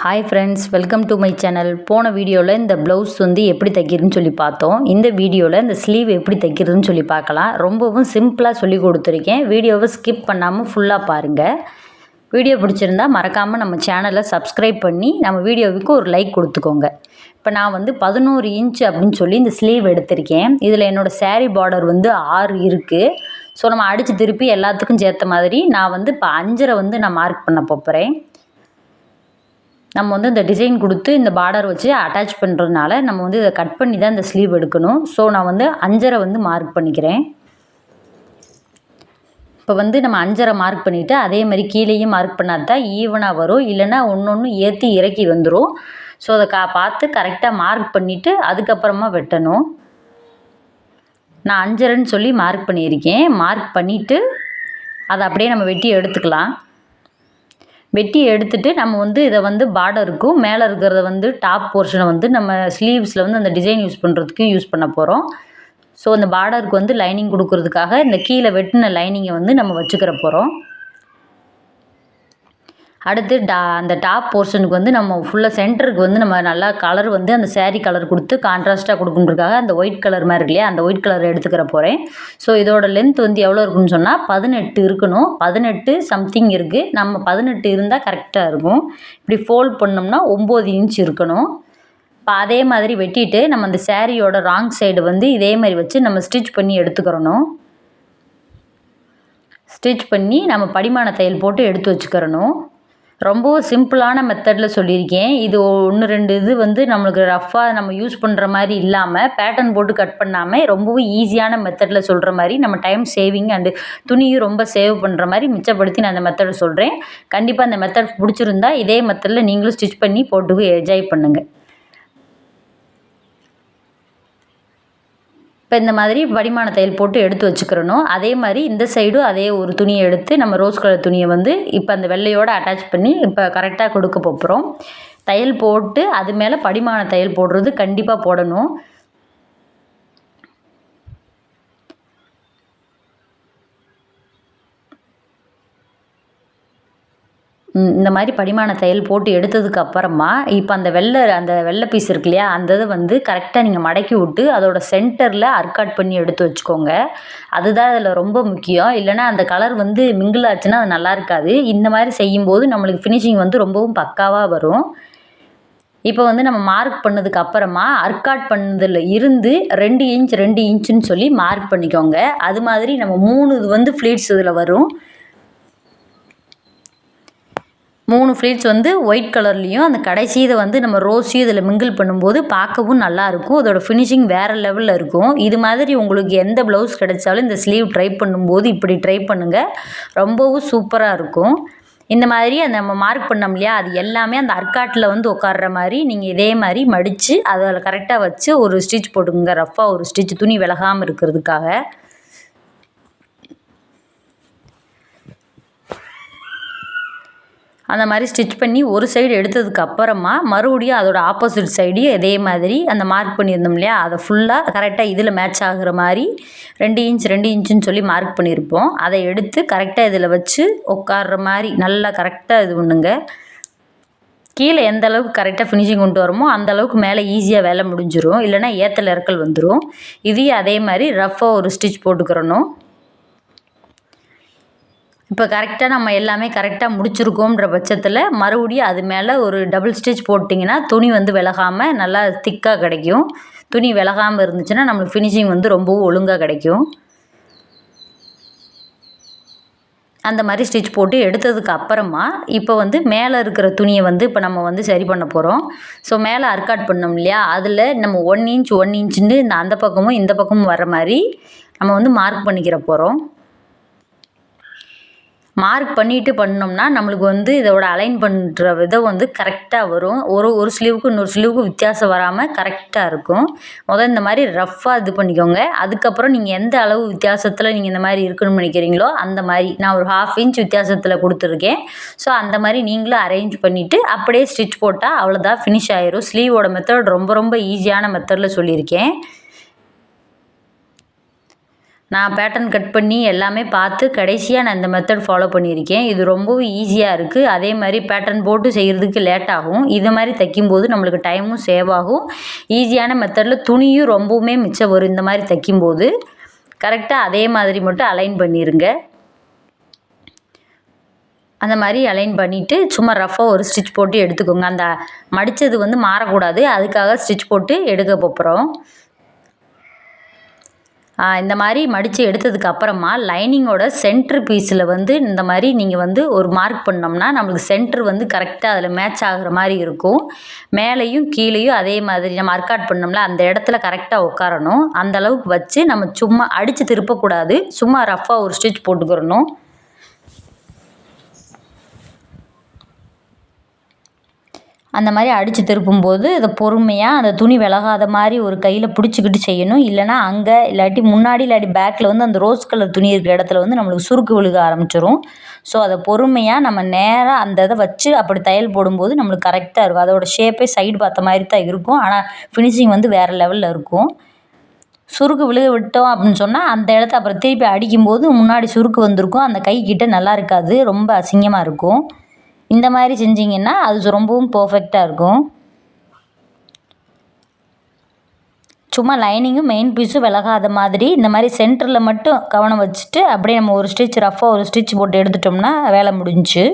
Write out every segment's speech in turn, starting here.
Hi friends, welcome to my channel. போன வீடியோவில் இந்த ப்ளவுஸ் வந்து எப்படி தைக்கிறதுன்னு சொல்லி பார்த்தோம். இந்த வீடியோவில் இந்த ஸ்லீவ் எப்படி தைக்கிறதுன்னு சொல்லி பார்க்கலாம். ரொம்பவும் சிம்பிளாக சொல்லி கொடுத்துருக்கேன். வீடியோவை ஸ்கிப் பண்ணாமல் ஃபுல்லாக பாருங்கள். வீடியோ பிடிச்சிருந்தா மறக்காமல் நம்ம சேனலை சப்ஸ்கிரைப் பண்ணி நம்ம வீடியோவுக்கு ஒரு லைக் கொடுத்துக்கோங்க. இப்போ நான் வந்து 11 இன்ச் அப்படின்னு சொல்லி இந்த ஸ்லீவ் எடுத்திருக்கேன். இதில் என்னோடய saree பார்டர் வந்து 6 இருக்குது. ஸோ நம்ம அடித்து திருப்பி எல்லாத்துக்கும் சேர்த்த மாதிரி நான் வந்து இப்போ 5.5 வந்து நான் மார்க் பண்ண போகிறேன். நம்ம வந்து இந்த டிசைன் கொடுத்து இந்த பார்டர் வச்சு அட்டாச் பண்ணுறதுனால நம்ம வந்து இதை கட் பண்ணி தான் இந்த ஸ்லீவ் எடுக்கணும். ஸோ நான் வந்து 5.5 வந்து மார்க் பண்ணிக்கிறேன். இப்போ வந்து நம்ம 5.5 மார்க் பண்ணிவிட்டு அதே மாதிரி கீழேயும் மார்க் பண்ணால் தான் ஈவனாக வரும். இல்லைன்னா ஒன்று ஏற்றி இறக்கி வந்துடும். ஸோ அதை பார்த்து கரெக்டாக மார்க் பண்ணிவிட்டு அதுக்கப்புறமா வெட்டணும். நான் 5.5ன்னு சொல்லி மார்க் பண்ணியிருக்கேன். மார்க் பண்ணிவிட்டு அதை அப்படியே நம்ம வெட்டி எடுத்துக்கலாம். வெட்டி எடுத்துட்டு நம்ம வந்து இதை வந்து பார்டருக்கும் மேலே இருக்கிறத வந்து டாப் போர்ஷனை வந்து நம்ம ஸ்லீவ்ஸில் வந்து அந்த டிசைன் யூஸ் பண்ணுறதுக்கு யூஸ் பண்ண போகிறோம். ஸோ அந்த பார்டருக்கு வந்து லைனிங் கொடுக்கறதுக்காக இந்த கீழே வெட்டின லைனிங்கை வந்து நம்ம வச்சுக்கிற போகிறோம். அடுத்து அந்த டாப் போர்ஷனுக்கு வந்து நம்ம ஃபுல்லாக சென்டருக்கு வந்து நம்ம நல்லா கலர் வந்து அந்த saree கலர் கொடுத்து கான்ட்ராஸ்ட்டாக கொடுக்குன்றதுக்காக அந்த ஒயிட் கலர் மாதிரி இல்லையா, அந்த ஒயிட் கலர் எடுத்துக்கிற போகிறேன். ஸோ இதோட லென்த் வந்து எவ்வளோ இருக்குன்னு சொன்னால் 18 இருக்கணும். 18 சம்திங் இருக்குது. நம்ம 18 இருந்தால் கரெக்டாக இருக்கும். இப்படி ஃபோல்ட் பண்ணோம்னா 9 இன்ச் இருக்கணும். இப்போ அதே மாதிரி வெட்டிட்டு நம்ம அந்த சாரியோட ராங் சைடு வந்து இதே மாதிரி வச்சு நம்ம ஸ்டிச் பண்ணி எடுத்துக்கிறணும். ஸ்டிச் பண்ணி நம்ம படிமான தையல் போட்டு எடுத்து வச்சுக்கிறணும். ரொம்பவும் சிம்பிளான மெத்தடில் சொல்லியிருக்கேன். இது 1-2 இது வந்து நம்மளுக்கு ரஃப்பாக நம்ம யூஸ் பண்ணுற மாதிரி இல்லாமல் பேட்டர்ன் போட்டு கட் பண்ணாமல் ரொம்பவும் ஈஸியான மெத்தடில் சொல்கிற மாதிரி நம்ம டைம் சேவிங் அண்டு துணியும் ரொம்ப சேவ் பண்ணுற மாதிரி மிச்சப்படுத்தி நான் அந்த மெத்தடை சொல்கிறேன். கண்டிப்பாக அந்த மெத்தட் பிடிச்சிருந்தா இதே மெத்தடில் நீங்களும் ஸ்டிச் பண்ணி போட்டு என்ஜாய் பண்ணுங்கள். இப்போ இந்த மாதிரி படிமான தையல் போட்டு எடுத்து வச்சுக்கிறணும். அதே மாதிரி இந்த சைடும் அதே ஒரு துணியை எடுத்து நம்ம ரோஸ் கலர் துணியை வந்து இப்போ அந்த வெள்ளையோடு அட்டாச் பண்ணி இப்போ கரெக்டாக கொடுக்க போகிறோம். தையல் போட்டு அது மேலே படிமான தையல் போடுறது கண்டிப்பாக போடணும். இந்த மாதிரி படிமான தையல் போட்டு எடுத்ததுக்கு அப்புறமா இப்போ அந்த வெள்ளை பீஸ் இருக்கு இல்லையா, அந்த இதை வந்து கரெக்டாக நீங்கள் மடக்கி விட்டு அதோட சென்டரில் அர்க்காட் பண்ணி எடுத்து வச்சுக்கோங்க. அதுதான் அதில் ரொம்ப முக்கியம். இல்லைனா அந்த கலர் வந்து மிங்கிள் ஆச்சுன்னா அது நல்லா இருக்காது. இந்த மாதிரி செய்யும்போது நம்மளுக்கு ஃபினிஷிங் வந்து ரொம்பவும் பக்காவாக வரும். இப்போ வந்து நம்ம மார்க் பண்ணதுக்கு அப்புறமா அர்க்காட் பண்ணதில் இருந்து 2 இன்ச் 2 இன்ச்சுன்னு சொல்லி மார்க் பண்ணிக்கோங்க. அது மாதிரி நம்ம 3 இது வந்து ஃப்ளீட்ஸ் இதில் வரும். 3 ஃப்ளீட்ஸ் வந்து ஒயிட் கலர்லேயும் அந்த கடைசி இதை வந்து நம்ம ரோஸையும் இதில் மிங்கிள் பண்ணும்போது பார்க்கவும் நல்லாயிருக்கும். அதோட ஃபினிஷிங் வேறு லெவலில் இருக்கும். இது மாதிரி உங்களுக்கு எந்த ப்ளவுஸ் கிடைச்சாலும் இந்த ஸ்லீவ் ட்ரை பண்ணும்போது இப்படி ட்ரை பண்ணுங்கள். ரொம்பவும் சூப்பராக இருக்கும். இந்த மாதிரி அந்த நம்ம மார்க் பண்ணோம் இல்லையா, அது எல்லாமே அந்த அர்க்காட்டில் வந்து உட்கார்ற மாதிரி நீங்கள் இதே மாதிரி மடித்து அதில் கரெக்டாக வச்சு ஒரு ஸ்டிச் போட்டுக்கோங்க. ரஃப்பாக ஒரு ஸ்டிச் துணி விலகாமல் இருக்கிறதுக்காக. அந்த மாதிரி ஸ்டிச் பண்ணி ஒரு சைடு எடுத்ததுக்கு அப்புறமா மறுபடியும் அதோட ஆப்போசிட் சைடையும் இதே மாதிரி அந்த மார்க் பண்ணியிருந்தோம் இல்லையா, அதை ஃபுல்லாக கரெக்டாக இதில் மேட்ச் ஆகுற மாதிரி 2 இன்ச் 2 இன்ச்சுன்னு சொல்லி மார்க் பண்ணியிருப்போம். அதை எடுத்து கரெக்டாக இதில் வச்சு உட்கார்ற மாதிரி நல்லா கரெக்டாக இது பண்ணுங்க. கீழே எந்த அளவுக்கு கரெக்டாக ஃபினிஷிங் கொண்டு வரோமோ அந்த அளவுக்கு மேலே ஈஸியாக வேலை முடிஞ்சிடும். இல்லைனா ஏற்றல் இறக்கல் வந்துடும். இதையும் அதே மாதிரி ரஃப்பாக ஒரு ஸ்டிச் போட்டுக்கிறணும். இப்போ கரெக்டாக நம்ம எல்லாமே கரெக்டாக முடிச்சிருக்கோன்ற பட்சத்தில் மறுபடியும் அது மேலே ஒரு டபுள் ஸ்டிச் போட்டிங்கன்னா துணி வந்து விலகாமல் நல்லா திக்காக கிடைக்கும். துணி விலகாமல் இருந்துச்சுன்னா நம்மளுக்கு ஃபினிஷிங் வந்து ரொம்பவும் ஒழுங்காக கிடைக்கும். அந்த மாதிரி ஸ்டிச் போட்டு எடுத்ததுக்கு அப்புறமா இப்போ வந்து மேலே இருக்கிற துணியை வந்து இப்போ நம்ம வந்து சரி பண்ண போகிறோம். ஸோ மேலே அர்க்காட் பண்ணோம் இல்லையா, அதில் நம்ம 1 இன்ச் 1 இன்ச்சுன்னு அந்த பக்கமும் இந்த பக்கமும் வர மாதிரி நம்ம வந்து மார்க் பண்ணிக்கிற போகிறோம். மார்க் பண்ணிவிட்டு பண்ணோம்னா நம்மளுக்கு வந்து இதோட அலைன் பண்ணுற விதம் வந்து கரெக்டாக வரும். ஒரு ஸ்லீவுக்கு இன்னொரு ஸ்லீவுக்கு வித்தியாசம் வராமல் கரெக்டாக இருக்கும். இந்த மாதிரி ரஃப்பாக இது பண்ணிக்கோங்க. அதுக்கப்புறம் நீங்கள் எந்த அளவு வித்தியாசத்தில் நீங்கள் இந்த மாதிரி இருக்கணும்னு நினைக்கிறீங்களோ அந்த மாதிரி நான் ஒரு 1/2 இன்ச் வித்தியாசத்தில் கொடுத்துருக்கேன். ஸோ அந்த மாதிரி நீங்களும் அரேஞ்ச் பண்ணிவிட்டு அப்படியே ஸ்டிச் போட்டால் அவ்வளோதான், ஃபினிஷ் ஆயிரும். ஸ்லீவோட மெத்தட் ரொம்ப ரொம்ப ஈஸியான மெத்தடில் சொல்லியிருக்கேன். நான் பேட்டர்ன் கட் பண்ணி எல்லாமே பார்த்து கடைசியாக நான் இந்த மெத்தட் ஃபாலோ பண்ணியிருக்கேன். இது ரொம்பவும் ஈஸியாக இருக்குது. அதே மாதிரி பேட்டர்ன் போட்டு செய்கிறதுக்கு லேட் ஆகும். இது மாதிரி தைக்கும்போது நம்மளுக்கு டைமும் சேவ் ஆகும். ஈஸியான மெத்தடில் துணியும் ரொம்பவுமே மிச்சம் வரும். இந்த மாதிரி தைக்கும்போது கரெக்டாக அதே மாதிரி மட்டும் அலைன் பண்ணிடுங்க. அந்த மாதிரி அலைன் பண்ணிவிட்டு சும்மா ரஃப்பாக ஒரு ஸ்டிச் போட்டு எடுத்துக்கோங்க. அந்த மடித்தது வந்து மாறக்கூடாது, அதுக்காக ஸ்டிச் போட்டு எடுக்க போகிறோம். இந்த மாதிரி மடித்து எடுத்ததுக்கு அப்புறமா லைனிங்கோட சென்ட்ரு பீஸில் வந்து இந்த மாதிரி நீங்கள் வந்து ஒரு மார்க் பண்ணோம்னா நம்மளுக்கு சென்ட்ரு வந்து கரெக்டாக அதில் மேட்ச் ஆகிற மாதிரி இருக்கும். மேலேயும் கீழேயும் அதே மாதிரி நம்ம மார்க் பண்ணோம்ல அந்த இடத்துல கரெக்டாக உட்காரணும். அந்த அளவுக்கு வச்சு நம்ம சும்மா அடித்து திருப்பக்கூடாது, சும்மா ரஃப்பாக ஒரு ஸ்டிச் போட்டுக்கிறணும். அந்த மாதிரி அடித்து திருப்பும்போது அதை பொறுமையாக அந்த துணி விலகாத மாதிரி ஒரு கையில் பிடிச்சிக்கிட்டு செய்யணும். இல்லைனா அங்கே இல்லாட்டி முன்னாடி இல்லாட்டி பேக்கில் வந்து அந்த ரோஸ் கலர் துணி இருக்கிற இடத்துல வந்து நம்மளுக்கு சுருக்கு விழுக ஆரம்பிச்சிடும். ஸோ அதை பொறுமையாக நம்ம நேராக அந்த இதை வச்சு அப்படி தையல் போடும்போது நம்மளுக்கு கரெக்டாக இருக்கும். அதோடய ஷேப்பே சைடு பார்த்த மாதிரி தான் இருக்கும், ஆனால் ஃபினிஷிங் வந்து வேறு லெவலில் இருக்கும். சுருக்கு விழுக விட்டோம் அப்படின்னு சொன்னால் அந்த இடத்த அப்புறம் திருப்பி அடிக்கும்போது முன்னாடி சுருக்கு வந்திருக்கும், அந்த கைக்கிட்ட நல்லா இருக்காது, ரொம்ப அசிங்கமாக இருக்கும். இந்த மாதிரி செஞ்சிங்கன்னா அது ரொம்பவும் பர்ஃபெக்டாக இருக்கும். சும்மா லைனிங்கும் மெயின் பீஸும் விலகாத மாதிரி இந்த மாதிரி சென்டரில் மட்டும் கவனம் வச்சுட்டு அப்படியே நம்ம ஒரு ஸ்டிச் ரஃப்பாக ஒரு ஸ்டிச் போட்டு எடுத்துட்டோம்னா வேலை முடிஞ்சுச்சு.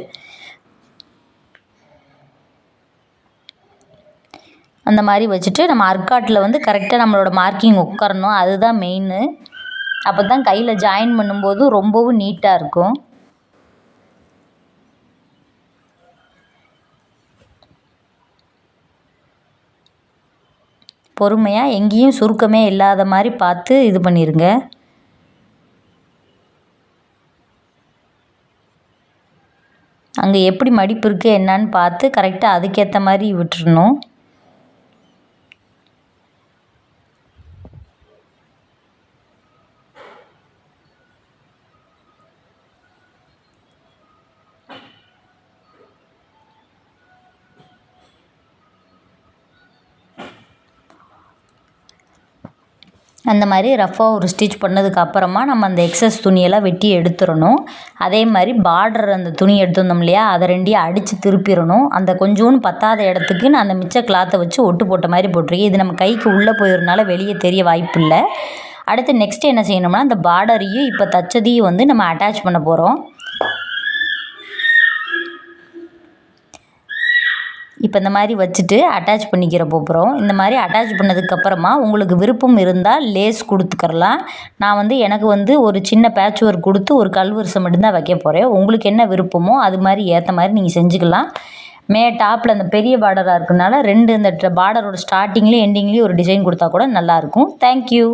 அந்த மாதிரி வச்சுட்டு நம்ம அர்க்காட்டில் வந்து கரெக்டாக நம்மளோட மார்க்கிங் உட்காரணும், அதுதான் மெயின்னு. அப்போ தான் கையில் ஜாயின் பண்ணும்போது ரொம்பவும் நீட்டாக இருக்கும். பொறுமையாக எங்கேயும் சுருக்கமே இல்லாத மாதிரி பார்த்து இது பண்ணிடுங்க. அங்கே எப்படி மடிப்பு இருக்குது என்னன்னு பார்த்து கரெக்டாக அதுக்கேற்ற மாதிரி விட்டுறணும். அந்த மாதிரி ரஃப்பாக ஒரு ஸ்டிச் பண்ணதுக்கு அப்புறமா நம்ம அந்த எக்ஸஸ் துணியெல்லாம் வெட்டி எடுத்துடணும். அதே மாதிரி பார்டர் அந்த துணி எடுத்துருந்தோம் இல்லையா, அதை ரெண்டையும் அடித்து திருப்பிடணும். அந்த கொஞ்சோன்னு பத்தாத இடத்துக்கு நான் அந்த மிச்ச கிளாத்தை வச்சு ஒட்டு போட்ட மாதிரி போட்டிருக்கேன். இது நம்ம கைக்கு உள்ளே போயிடுறதுனால வெளியே தெரிய வாய்ப்பு இல்லை. அடுத்து நெக்ஸ்ட் என்ன செய்யணும்னா அந்த பார்டரையும் இப்போ தச்சதையும் வந்து நம்ம அட்டாச் பண்ண போகிறோம். இப்போ இந்த மாதிரி வச்சுட்டு அட்டாச் பண்ணிக்கிற போகிறோம். இந்த மாதிரி அட்டாச் பண்ணதுக்கப்புறமா உங்களுக்கு விருப்பம் இருந்தால் லேஸ் கொடுத்துக்கரலாம். நான் வந்து எனக்கு வந்து ஒரு சின்ன பேட்ச் ஒர்க் கொடுத்து ஒரு கல்வரிசை மட்டும்தான் வைக்க போகிறேன். உங்களுக்கு என்ன விருப்பமோ அது மாதிரி ஏற்ற மாதிரி நீங்கள் செஞ்சுக்கலாம். டாப்பில் அந்த பெரிய பார்டராக இருக்கிறதுனால 2 இந்த பார்டரோட ஸ்டார்டிங்லேயும் எண்டிங்லேயும் ஒரு டிசைன் கொடுத்தா கூட நல்லாயிருக்கும். தேங்க்யூ.